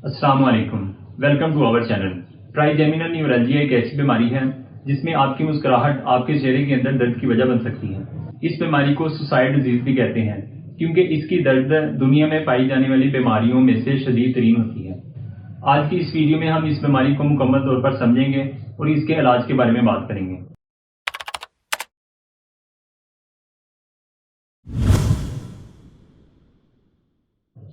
अस्सलाम वालेकुम, welcome to our channel. Trigeminal neuralgia एक ऐसी बीमारी है जिसमें आपकी मुस्कुराहट आपके चेहरे के अंदर दर्द की वजह बन सकती है। इस बीमारी को सुसाइड डिजीज भी कहते हैं क्योंकि इसकी दर्द दुनिया में पाई जाने वाली बीमारियों में से शदीद तरीन होती है। आज की इस वीडियो में हम इस बीमारी को मुकम्मल तौर पर समझेंगे और इसके इलाज के बारे में बात करेंगे।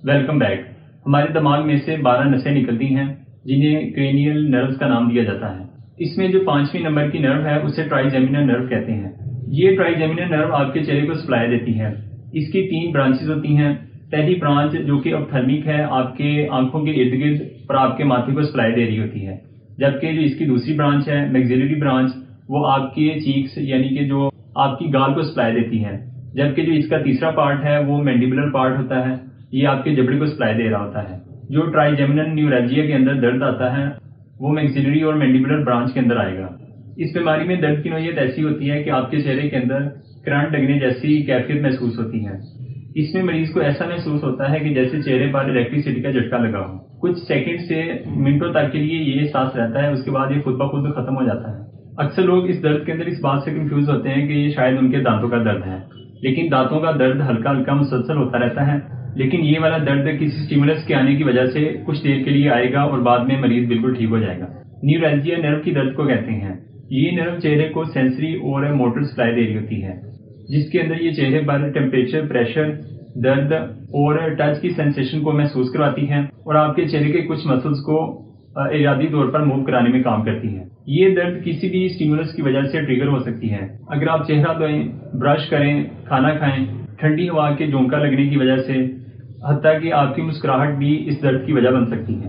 Welcome back. हमारे दिमाग में से 12 नसें निकलती हैं जिन्हें क्रेनियल नर्व्स का नाम दिया जाता है। इसमें जो 5वें नंबर की नर्व है उसे ट्राइजेमिनल नर्व कहते हैं। ये ट्राइजेमिनल नर्व आपके चेहरे को सप्लाई देती है। इसकी 3 ब्रांचेस होती हैं। पहली ब्रांच जो कि ऑप्थेल्मिक है, आपके आंखों के इर्द गिर्द और आपके माथे को सप्लाई दे रही होती है, जबकि जो इसकी दूसरी ब्रांच है मैक्सिलरी ब्रांच, वो आपके चीक्स यानी कि जो आपकी गाल को सप्लाई देती है, जबकि जो इसका तीसरा पार्ट है वो मैंडिबुलर पार्ट होता है, ये आपके जबड़े को सप्लाई दे रहा होता है। जो ट्राइजेमिनल न्यूरैल्जिया के अंदर दर्द आता है वो मैक्सिलरी और मैंडिबुलर ब्रांच के अंदर आएगा। इस बीमारी में दर्द की नौयत ऐसी होती है कि आपके चेहरे के अंदर करंट लगने जैसी कैफियत महसूस होती है। इसमें मरीज को ऐसा महसूस होता है कि जैसे चेहरे पर इलेक्ट्रिसिटी का झटका लगा हो। कुछ सेकंड से मिनटों तक के लिए ये एहसास रहता है, उसके बाद ये खुद ब खुद खत्म हो जाता है। अक्सर लोग इस दर्द के अंदर इस बात से कंफ्यूज होते हैं कि ये शायद उनके दांतों का दर्द है, लेकिन दांतों का दर्द हल्का हल्का मुसलसल होता रहता है, लेकिन ये वाला दर्द किसी स्टिमुलस के आने की वजह से कुछ देर के लिए आएगा और बाद में मरीज बिल्कुल ठीक हो जाएगा। न्यूरैल्जिया नर्व की दर्द को कहते हैं। ये नर्व चेहरे को सेंसरी और मोटर सप्लाई दे रही होती है, जिसके अंदर ये चेहरे पर टेम्परेचर, प्रेशर, दर्द और टच की सेंसेशन को महसूस करवाती है और आपके चेहरे के कुछ मसल्स को इरादी तौर पर मूव कराने में काम करती है। ये दर्द किसी भी स्टिमुलस की वजह से ट्रिगर हो सकती है। अगर आप चेहरा धोएं, ब्रश करें, खाना खाएं, ठंडी हवा के झोंका लगने की वजह से, हत्ता कि आपकी मुस्कुराहट भी इस दर्द की वजह बन सकती है।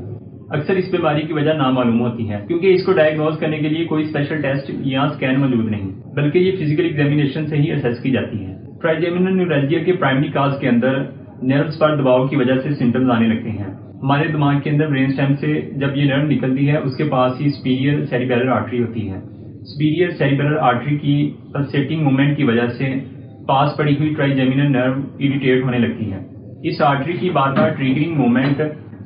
अक्सर इस बीमारी की वजह नामालूम होती है क्योंकि इसको डायग्नोज करने के लिए कोई स्पेशल टेस्ट या स्कैन मौजूद नहीं, बल्कि ये फिजिकल एग्जामिनेशन से ही असेस की जाती है। ट्राइजेमिनल न्यूरैल्जिया के प्राइमरी काज के अंदर नर्व्स पर दबाव की वजह से सिम्टम्स आने लगते हैं। हमारे दिमाग के अंदर ब्रेन स्टेम से जब ये नर्व निकलती है उसके पास ही सुपीरियर सेरिबेलर आर्टरी होती है। सुपीरियर सेरिबेलर आर्टरी की पल्सेटिंग मूवमेंट की वजह से पास पड़ी हुई ट्राइजेमिनल नर्व इरिटेट होने लगती है। इस आर्टरी की बार बार ट्रिगरिंग मूवमेंट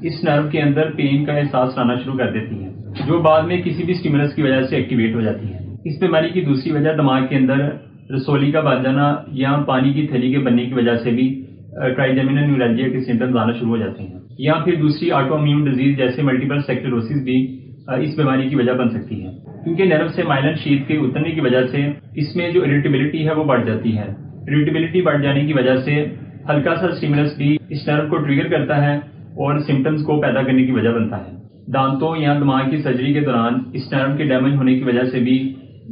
इस नर्व के अंदर पेन का एहसास लाना शुरू कर देती है, जो बाद में किसी भी स्टिमुलस की वजह से एक्टिवेट हो जाती है। इस बीमारी की दूसरी वजह दिमाग के अंदर रसोली का बच जाना या पानी की थैली के बनने की वजह से भी ट्राइजेमिनल न्यूरैल्जिया के सिम्टम्स आना शुरू हो जाते हैं। या फिर दूसरी ऑटोइम्यून डिजीज जैसे मल्टीपल स्क्लेरोसिस भी इस बीमारी की वजह बन सकती है, क्योंकि नर्व से माइलिन शीथ के उतरने की वजह से इसमें जो इरिटेबिलिटी है वो बढ़ जाती है। इरिटेबिलिटी बढ़ जाने की वजह से हल्का सा स्टिमुलस भी इस नर्व को ट्रिगर करता है और सिम्टम्स को पैदा करने की वजह बनता है। दांतों या दिमाग की सर्जरी के दौरान इस नर्व के डैमेज होने की वजह से भी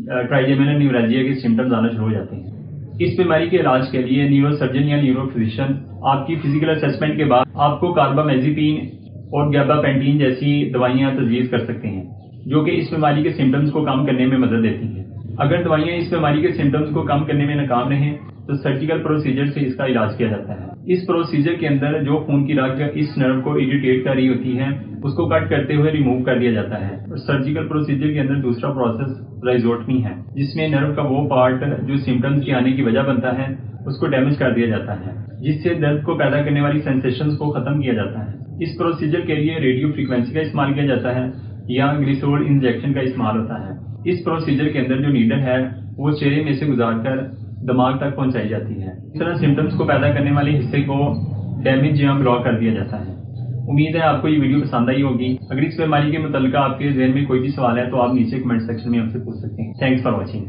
ट्राइजेमिनल न्यूरैल्जिया के सिम्टम्स आना शुरू हो जाते हैं। इस बीमारी के इलाज के लिए न्यूरोसर्जन या न्यूरो फिजिशियन आपकी फिजिकल असेसमेंट के बाद आपको कार्बामेज़ेपिन और गैबापेंटीन जैसी दवाइयां तजवीज़ कर सकते हैं, जो कि इस बीमारी के सिम्टम्स को कम करने में मदद देती हैं। अगर दवाइयां इस बीमारी के सिम्टम्स को कम करने में नाकाम रहें तो सर्जिकल प्रोसीजर से इसका इलाज किया जाता है। इस प्रोसीजर के अंदर जो खून की रग इस नर्व को इरिटेट कर रही होती है उसको कट करते हुए रिमूव कर दिया जाता है। और सर्जिकल प्रोसीजर के अंदर दूसरा प्रोसेस राइजोटमी है, जिसमें नर्व का वो पार्ट जो सिम्टम्स के आने की वजह बनता है उसको डैमेज कर दिया जाता है, जिससे दर्द को पैदा करने वाली सेंसेशंस को खत्म किया जाता है। इस प्रोसीजर के लिए रेडियो फ्रीक्वेंसी का इस्तेमाल किया जाता है या ग्लिसरॉल इंजेक्शन का इस्तेमाल होता है। इस प्रोसीजर के अंदर जो नीडल है वो चेहरे में से गुजारकर दिमाग तक पहुंचाई जाती है। इस तरह सिम्टम्स को पैदा करने वाले हिस्से को डैमेज या ब्लॉक कर दिया जाता है। उम्मीद है आपको ये वीडियो पसंद आई होगी। अगर इस बीमारी के मुताल्लिक आपके ज़हन में कोई भी सवाल है तो आप नीचे कमेंट सेक्शन में हमसे पूछ सकते हैं। Thanks for watching.